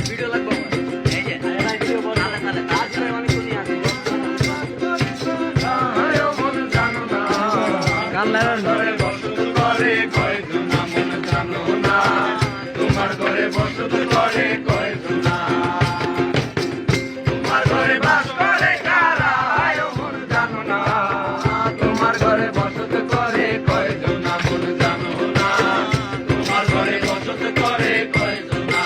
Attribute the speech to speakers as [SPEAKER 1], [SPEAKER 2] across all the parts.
[SPEAKER 1] video লাগবে এই যে ভিডিও বল তাহলে তাহলে অনেক শুনি আছে গান লাগান
[SPEAKER 2] ঘরে বসত করে কয় না মন জানো না তোমার ঘরে বসত করে কয় না তোমার ঘরে বাস করে কারা মন জানো না তোমার ঘরে বসত করে কয় না মন জানো না তোমার ঘরে বসত করে কয় না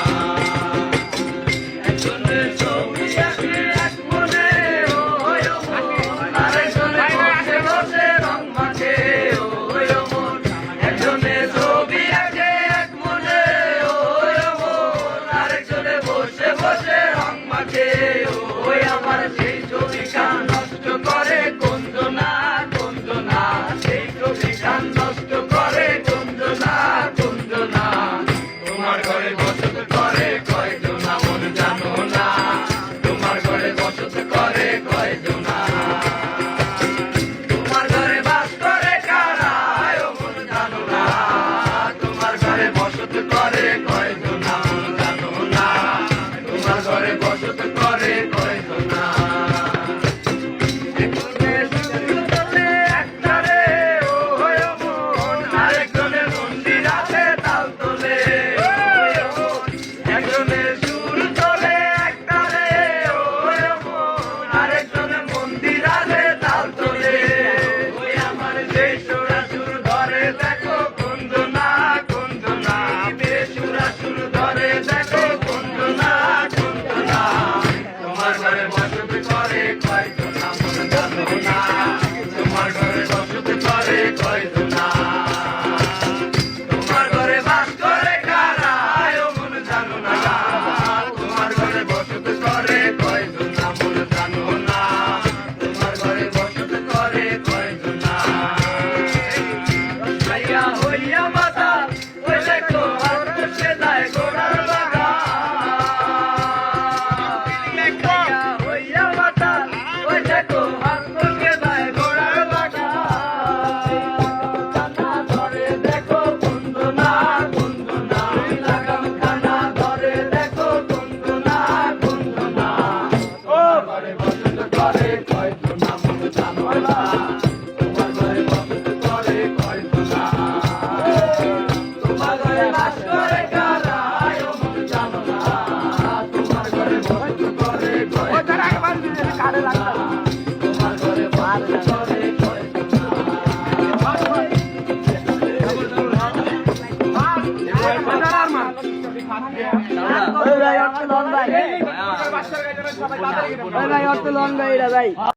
[SPEAKER 2] একজনের ছবি আছে এক মনে আরেকজনে বসে বসে রং মাখে একজনের ছবি আছে এক মনে আরেকজনে বসে বসে রং মাখে ওই আমার সেই ছবিটা নষ্ট করে কুঞ্জনা কুঞ্জনা সেই ছবিটা নষ্ট করে কুঞ্জনা কুঞ্জনা তোমার ঘরে বসত করে কয়জনা মন জানো না তোমার ঘরে বসত করে কয়জনা তোমার ঘরে বাস করে কারা মন জানো না তোমার ঘরে বসত করে কয়জনা মন জানো না তোমার ঘরে বসত করে কয়জনা একজনের সুর তোলে একটারে আরেকজনের মন্দির আছে তাল তোলে একজনের সুর তোলে একটারে আরেকজনের মন্দির আছে তাল তোলে ওই আমার বেসুরা সুর ধরে দেখো কুঞ্জনা কুঞ্জনা বেসুরা সুর ধরে দেখো কুঞ্জনা কুঞ্জনা তোমার ঘরে বসত করে কয়জনা মন জানো না তোমার ঘরে বসত করে কয়জনা তোমার ঘরে বাস করে কারা মন জানো না তোমার ঘরে বসত করে কয়জনা মন জানো না তোমার ঘরে বসত করে কয়জনা হইয়া হইয়া মাতা ওই দেখো হাত বসে যায় গোড়ার বাগা হইয়া মাতা ওই দেখো হাত বসে যায় গোড়ার বাগা খানা ধরে দেখো কুঞ্জনা কুঞ্জনা লাগাম খানা ধরে দেখো কুঞ্জনা কুঞ্জনা ও ঘরে বসত করে কয়জনা মন জানো না তোমার ঘরে বসত করে কয়জনা তোমার ঘরে বাস করে কারা মন জানো না তোমার ঘরে বসত করে কয়জনা তোমার ঘরে বসত করে
[SPEAKER 1] ভাই